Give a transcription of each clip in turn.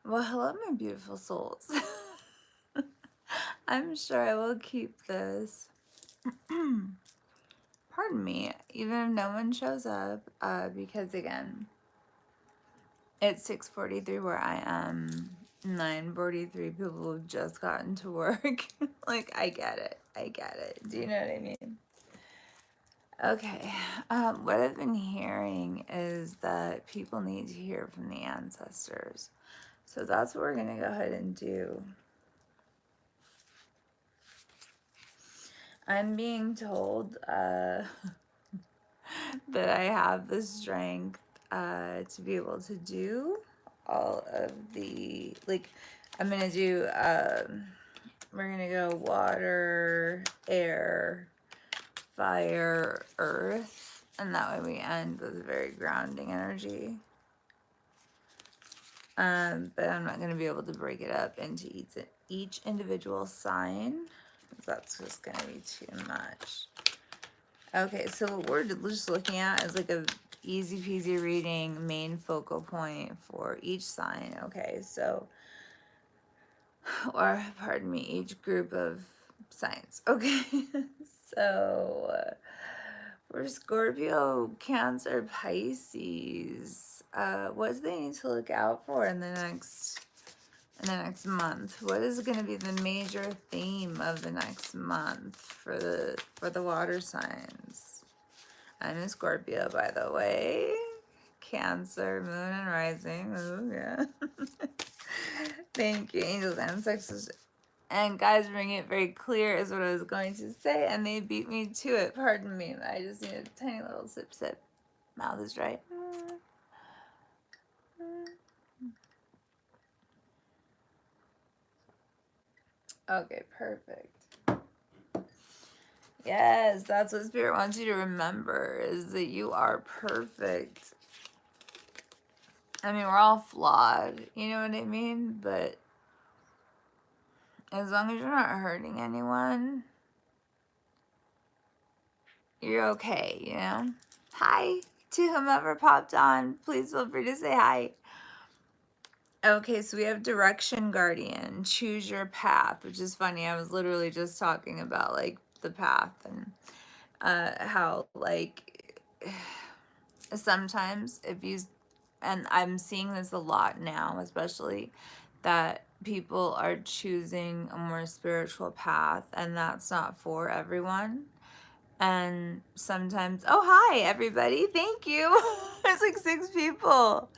Well, hello, my beautiful souls. I'm sure I will keep this. Pardon me, even if no one shows up, because again, it's 6:43 where I am. 9:43 people have just gotten to work. Like, I get it. I get it. Do you know what I mean? Okay. What I've been hearing is that people need to hear from the ancestors. So that's what we're going to go ahead and do. I'm being told that I have the strength to be able to do all of the, like, I'm going to do, we're going to go water, air, fire, earth, and that way we end with a very grounding energy. But I'm not going to be able to break it up into each individual sign. That's just going to be too much. Okay, so what we're just looking at is like a easy peasy reading, main focal point for each sign. Okay, so, or pardon me, each group of signs. Okay, so for Scorpio, Cancer, Pisces, what do they need to look out for in the next month? What is going to be the major theme of the next month for the water signs? I'm a Scorpio, by the way. Cancer, moon and rising. Ooh, yeah. Thank you, angels, ancestors, and guys. Bring it very clear is what I was going to say, and they beat me to it. Pardon me. I just need a tiny little sip, sip. Mouth is dry. Okay, perfect. Yes, that's what Spirit wants you to remember, is that you are perfect. I mean, we're all flawed, you know what I mean? But as long as you're not hurting anyone, you're okay, you know? Hi to whomever popped on. Please feel free to say hi. Okay, so we have Direction Guardian, choose your path, which is funny. I was literally just talking about, like, the path and how, like, sometimes if you, and I'm seeing this a lot now, especially, that people are choosing a more spiritual path, and that's not for everyone. And sometimes, oh, hi, everybody. Thank you. There's like 6 people.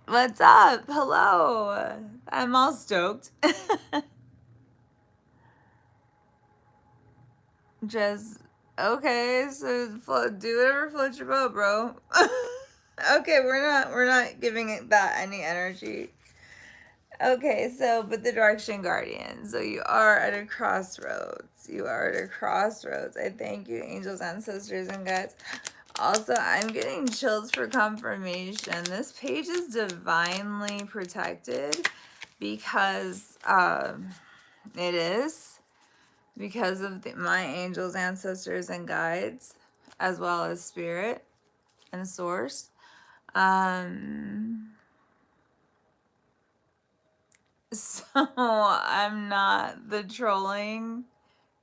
What's up? Hello. I'm all stoked. Just, okay, so do whatever floats your boat, bro. Okay, we're not giving it that any energy. Okay, so, but the Direction Guardian. So you are at a crossroads. You are at a crossroads. I thank you, angels, ancestors, and guides. Also, I'm getting chills for confirmation. This page is divinely protected because it is. Because of my angels, ancestors, and guides, as well as spirit and source. So I'm not, the trolling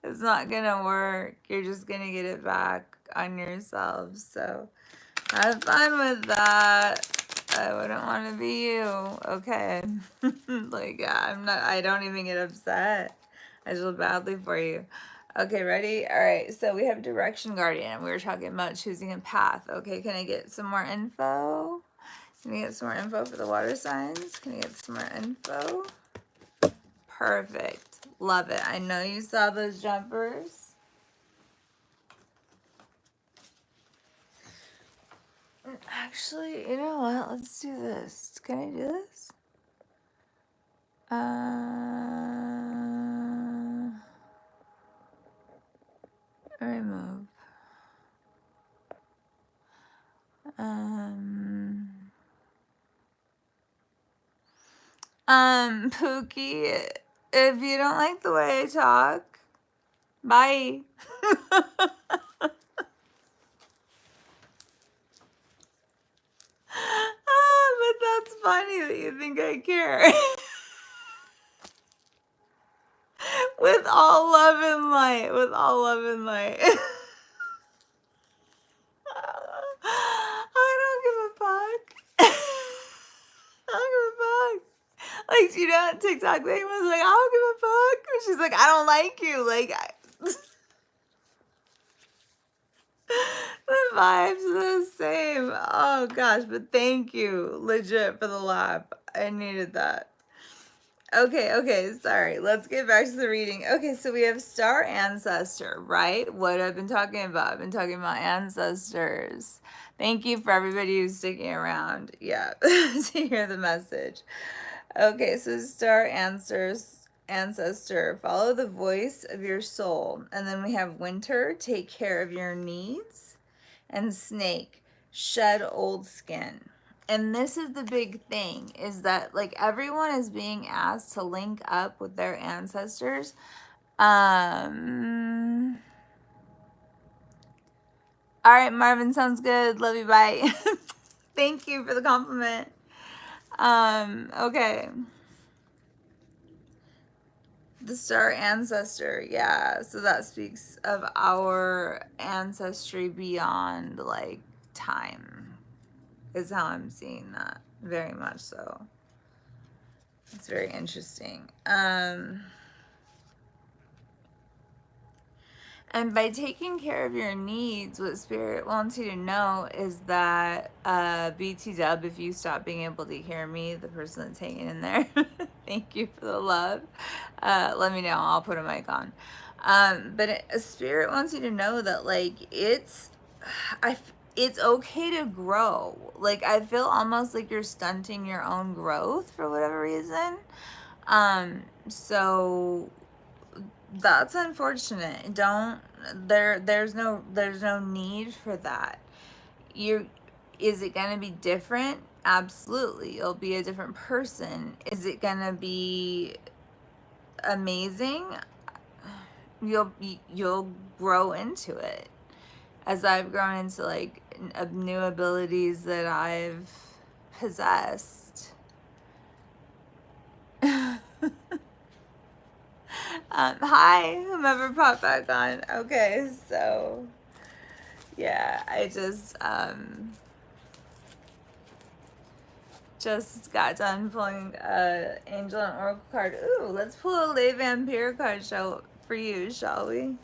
is not gonna work. You're just gonna get it back on yourselves. So have fun with that. I wouldn't want to be you. Okay. Like, yeah, I don't even get upset. I feel badly for you. Okay, ready? All right, so we have Direction Guardian. We were talking about choosing a path. Okay, can I get some more info? Can I get some more info for the water signs? Can I get some more info? Perfect. Love it. I know you saw those jumpers. Actually, you know what? Let's do this. Can I do this? Remove. Pookie, if you don't like the way I talk, bye. But that's funny that you take care. With all love and light. With all love and light. I don't give a fuck. I don't give a fuck. Like, you know that TikTok thing was like, I don't give a fuck. She's like, I don't like you. Like, the vibes are the same. Oh gosh, but thank you, legit, for the laugh. I needed that. Okay, sorry. Let's get back to the reading. Okay, so we have star ancestor, right? What I've been talking about. I've been talking about ancestors. Thank you for everybody who's sticking around. Yeah, to hear the message. Okay, so star ancestor, follow the voice of your soul. And then we have winter, take care of your needs. And snake, shed old skin. And this is the big thing, is that like everyone is being asked to link up with their ancestors. All right, Marvin, sounds good. Love you, bye. Thank you for the compliment. Okay. The star ancestor, yeah. So that speaks of our ancestry beyond like time, is how I'm seeing that. Very much so. It's very interesting. And by taking care of your needs, what Spirit wants you to know is that BT Dub, if you stop being able to hear me, the person that's hanging in there, thank you for the love. Let me know. I'll put a mic on. But Spirit wants you to know that, like, it's okay to grow. Like, I feel almost like you're stunting your own growth for whatever reason. So that's unfortunate. There's no need for that. Is it gonna be different? Absolutely. You'll be a different person. Is it gonna be amazing? You'll grow into it. As I've grown into like new abilities that I've possessed. Hi, whomever popped back on. Okay, so yeah, I just got done pulling Angel and Oracle card. Ooh, let's pull a Le Vampire card for you, shall we?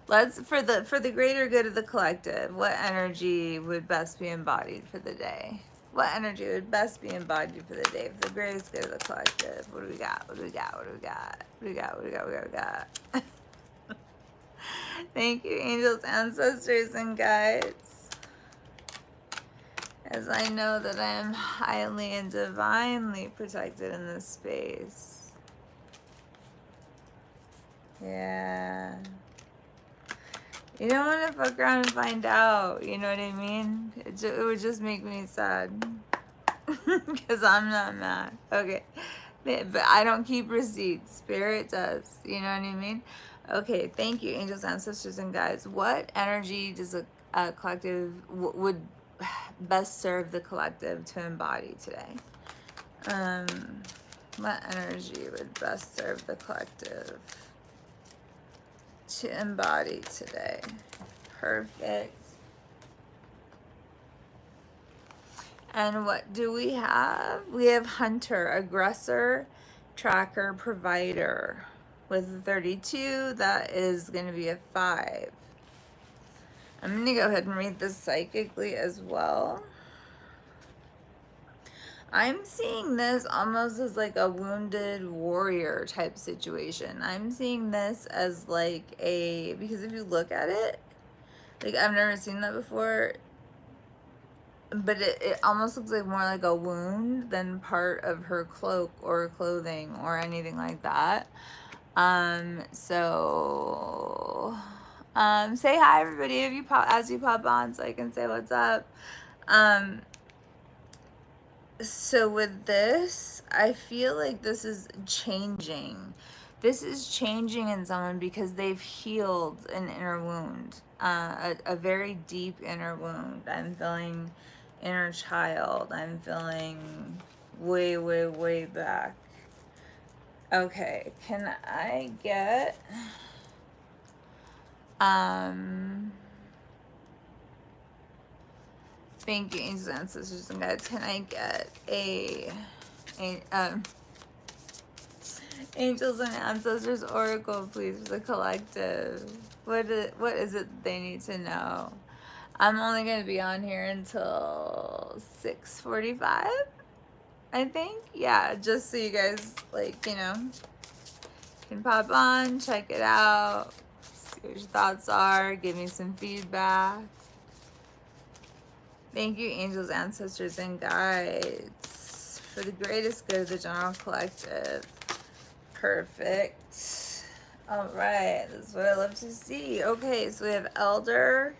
Let's for the greater good of the collective. What energy would best be embodied for the day? What energy would best be embodied for the day for the greatest good of the collective? What do we got? What do we got? What do we got? What do we got? What do we got? What do we got? Thank you, angels, ancestors, and guides. As I know that I am highly and divinely protected in this space. Yeah. You don't want to fuck around and find out, you know what I mean? It would just make me sad. Because I'm not mad. Okay. But I don't keep receipts. Spirit does. You know what I mean? Okay. Thank you, angels, ancestors, and guides. What energy does a collective would best serve the collective to embody today? What energy would best serve the collective to embody today? Perfect. And what do we have? We have hunter, aggressor, tracker, provider. With 32, that is going to be a 5. I'm going to go ahead and read this psychically as well. I'm seeing this almost as like a wounded warrior type situation. I'm seeing this as like because if you look at it, like I've never seen that before, but it almost looks like more like a wound than part of her cloak or clothing or anything like that. Say hi everybody as you pop on so I can say what's up. So with this, I feel like this is changing. This is changing in someone because they've healed an inner wound, a very deep inner wound. I'm feeling inner child. I'm feeling way, way, way back. Okay, can I get thank you, angels, ancestors, and guides. Can I get a angels and ancestors oracle, please, for the collective? What is it they need to know? I'm only gonna be on here until 6:45, I think. Yeah, just so you guys, like, you know, can pop on, check it out, see what your thoughts are, give me some feedback. Thank you, angels, ancestors, and guides, for the greatest good of the general collective. Perfect. All right, this is what I love to see. Okay, so we have Elder.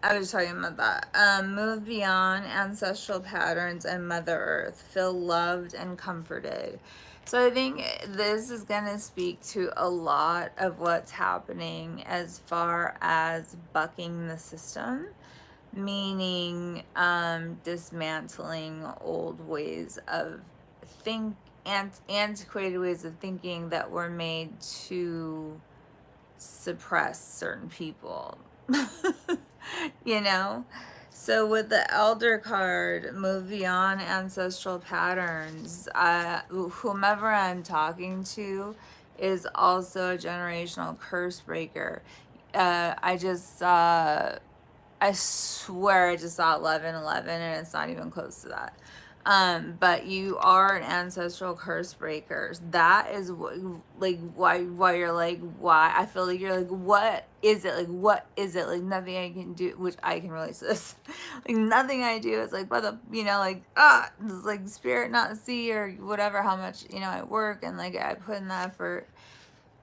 I was talking about that. Move beyond ancestral patterns and Mother Earth. Feel loved and comforted. So I think this is going to speak to a lot of what's happening as far as bucking the system, meaning dismantling old ways of antiquated ways of thinking that were made to suppress certain people. You know? So with the Elder card, move beyond ancestral patterns. Whomever I'm talking to is also a generational curse breaker. I just saw, I swear I just saw 1111 and it's not even close to that. But you are an ancestral curse breaker. That is like why you're like, why I feel like you're like, what is it? Like, what is it? Like, nothing I can do, which I can relate to this. Like, nothing I do is like, what the, you know, like, it's like spirit not see or whatever, how much, you know, I work and like I put in the effort.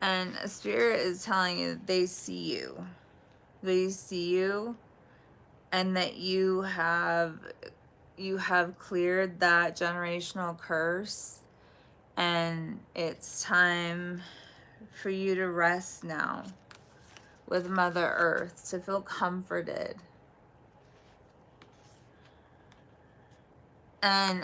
And a spirit is telling you that they see you. They see you, and that you have cleared that generational curse, and it's time for you to rest now with Mother Earth, to feel comforted. And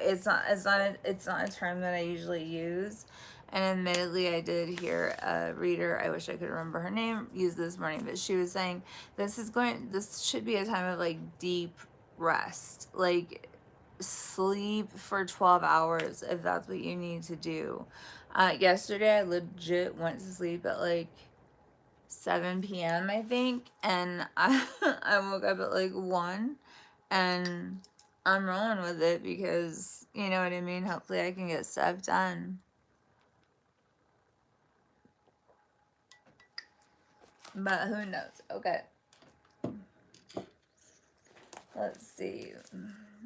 it's not a term that I usually use. And admittedly, I did hear a reader, I wish I could remember her name, use this morning, but she was saying this should be a time of like deep rest, like sleep for 12 hours if that's what you need to do. Yesterday, I legit went to sleep at like 7 p.m., I think, and I woke up at like 1, and I'm rolling with it because, you know what I mean? Hopefully I can get stuff done. But who knows? Okay. Let's see.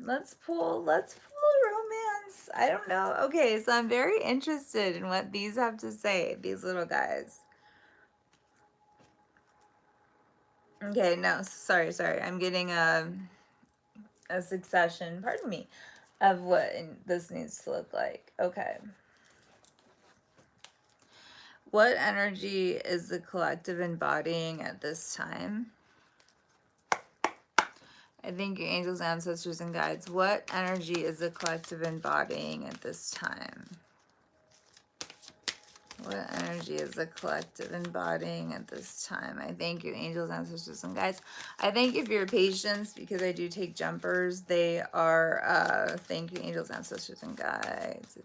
Let's pull romance. I don't know. Okay, so I'm very interested in what these have to say, these little guys. Okay, no, sorry. I'm getting a succession, pardon me, of what this needs to look like. Okay. What energy is the collective embodying at this time? I think your angels, ancestors, and guides. What energy is the collective embodying at this time? What energy is the collective embodying at this time? I thank you, angels, ancestors, and guides. I thank you for your patience because I do take jumpers. They are, thank you, angels, ancestors, and guides.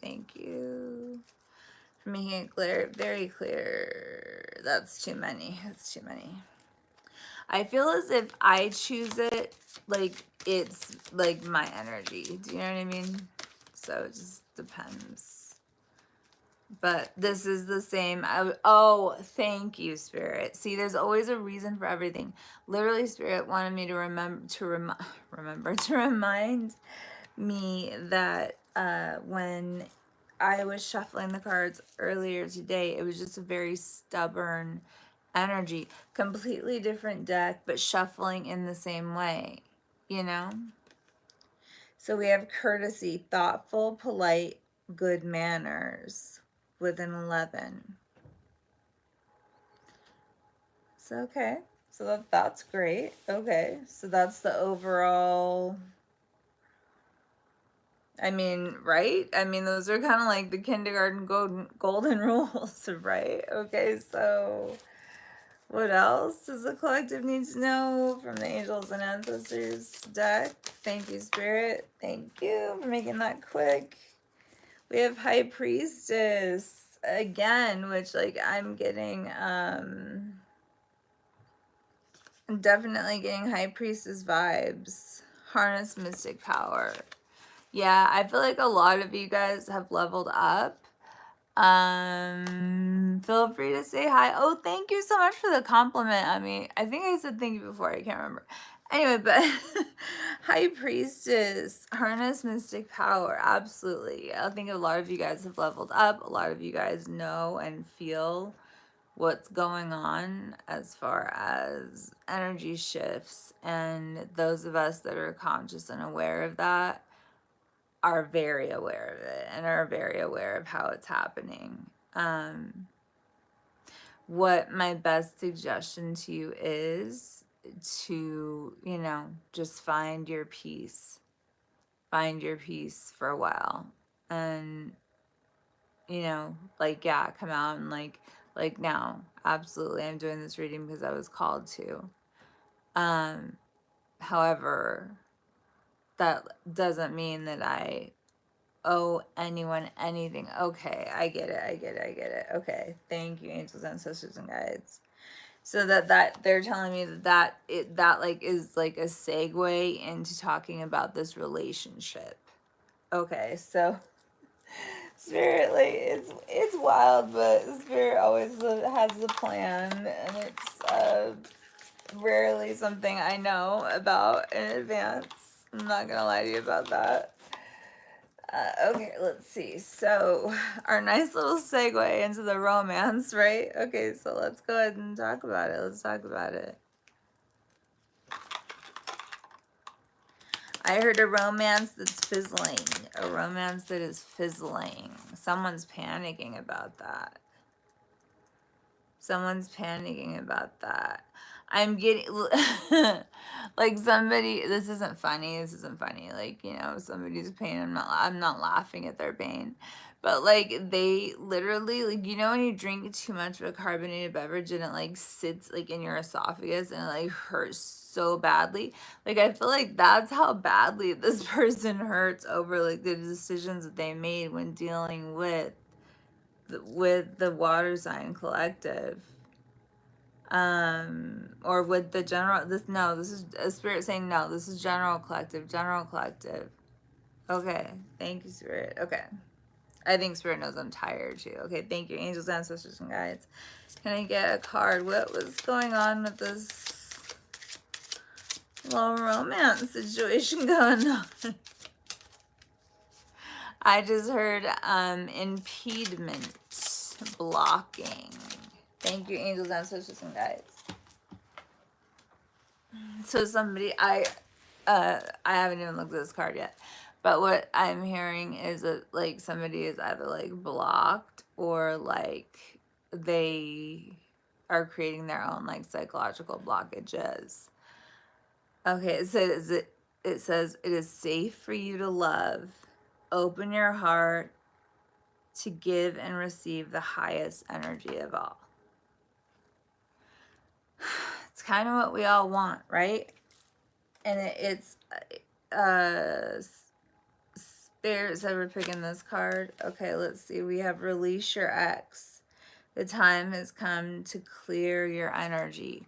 Thank you. For making it clear, very clear. That's too many. That's too many. I feel as if I choose it, like it's like my energy. Do you know what I mean? So it just depends. But this is the same. Oh, thank you, Spirit. See, there's always a reason for everything. Literally, Spirit wanted me to remind me that when I was shuffling the cards earlier today, it was just a very stubborn energy. Completely different deck, but shuffling in the same way, you know? So we have courtesy, thoughtful, polite, good manners with an 11. So, okay. So that's great. Okay. So that's the overall I mean, right? I mean, those are kind of like the kindergarten golden rules, right? Okay, so what else does the collective need to know from the angels and ancestors deck? Thank you, Spirit. Thank you for making that quick. We have High Priestess again, which like I'm getting definitely getting High Priestess vibes. Harness mystic power. Yeah, I feel like a lot of you guys have leveled up. Feel free to say hi. Oh, thank you so much for the compliment. I mean, I think I said thank you before. I can't remember. Anyway, but High Priestess, harness mystic power. Absolutely. I think a lot of you guys have leveled up. A lot of you guys know and feel what's going on as far as energy shifts. And those of us that are conscious and aware of that are very aware of it and are very aware of how it's happening. What my best suggestion to you is to, you know, just find your peace. Find your peace for a while. And, you know, like, yeah, come out and like now. Absolutely. I'm doing this reading because I was called to. However, that doesn't mean that I owe anyone anything. Okay, I get it. I get it. I get it. Okay, thank you, angels, ancestors, and guides. So that they're telling me that like is like a segue into talking about this relationship. Okay, so Spirit, like it's wild, but Spirit always has a plan, and it's rarely something I know about in advance. I'm not gonna lie to you about that. Okay, let's see. So, our nice little segue into the romance, right? Okay, so let's go ahead and talk about it. Let's talk about it. I heard a romance that's fizzling. A romance that is fizzling. Someone's panicking about that. Someone's panicking about that. I'm getting like somebody. This isn't funny. This isn't funny. Like, you know, somebody's pain. I'm not laughing at their pain, but like they literally, like, you know, when you drink too much of a carbonated beverage and it like sits like in your esophagus and it like hurts so badly. Like, I feel like that's how badly this person hurts over like the decisions that they made when dealing with the water sign collective, or with the general. This is a spirit saying no, this is general collective. Okay, thank you, Spirit. Okay, I think Spirit knows I'm tired too. Okay, thank you, angels, ancestors, and guides. Can I get a card? What was going on with this little romance situation going on? I just heard impediment, blocking. Thank you, angels, ancestors, and guides. So somebody, I haven't even looked at this card yet, but what I'm hearing is that like somebody is either like blocked or like they are creating their own like psychological blockages. Okay, it says it is safe for you to love. Open your heart to give and receive the highest energy of all. It's kind of what we all want, right? And it's Spirit said we're picking this card. Okay, let's see. We have release your ex. The time has come to clear your energy.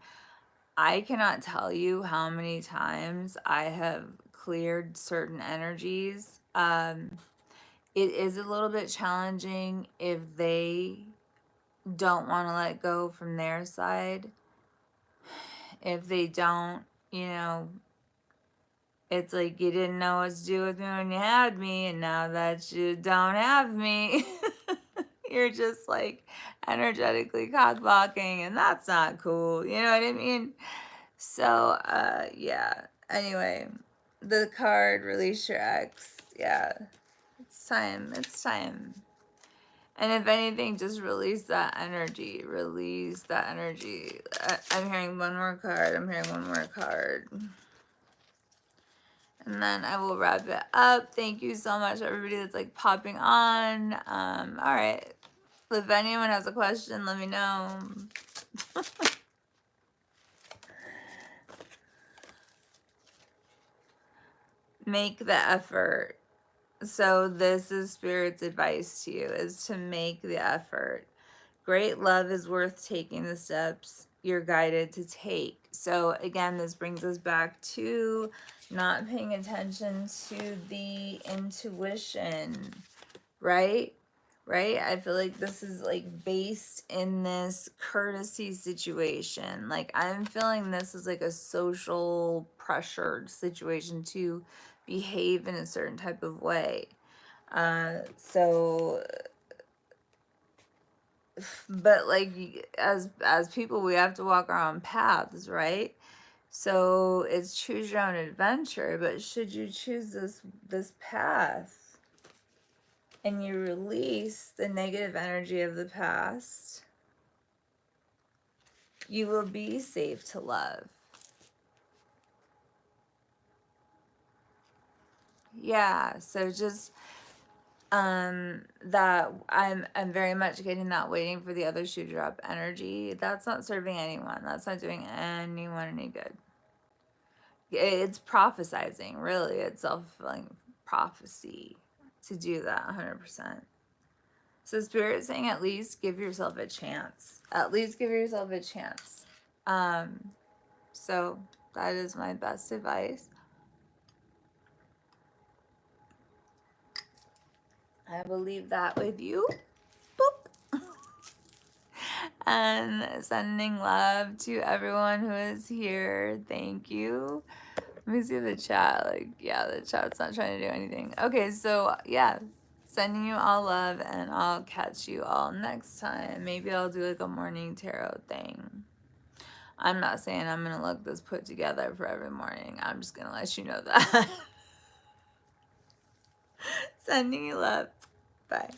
I cannot tell you how many times I have cleared certain energies. It is a little bit challenging if they don't want to let go from their side. If they don't, you know, it's like you didn't know what to do with me when you had me, and now that you don't have me, you're just like energetically cockblocking, and that's not cool. You know what I mean? So, yeah. Anyway, the card, release your ex. Yeah, it's time. It's time. And if anything, just release that energy. Release that energy. I'm hearing one more card. I'm hearing one more card. And then I will wrap it up. Thank you so much, everybody that's like popping on. All right. If anyone has a question, let me know. Make the effort. So this is Spirit's advice to you, is to make the effort. Great love is worth taking the steps you're guided to take. So again, this brings us back to not paying attention to the intuition, right? Right? I feel like this is like based in this courtesy situation. Like I'm feeling this is like a social pressured situation to behave in a certain type of way. So but like as people, we have to walk our own paths, right? So it's choose your own adventure. But should you choose this path and you release the negative energy of the past, you will be safe to love. Yeah, so just that I'm very much getting that waiting for the other shoe to drop energy. That's not serving anyone. That's not doing anyone any good. It's prophesizing, really. It's self-fulfilling prophecy to do that 100%. So Spirit is saying at least give yourself a chance. At least give yourself a chance. So that is my best advice. I will leave that with you. Boop. And sending love to everyone who is here. Thank you. Let me see the chat. Like, yeah, the chat's not trying to do anything. Okay, so yeah, sending you all love, and I'll catch you all next time. Maybe I'll do like a morning tarot thing. I'm not saying I'm gonna look this put together for every morning. I'm just gonna let you know that. Sending you love. Bye.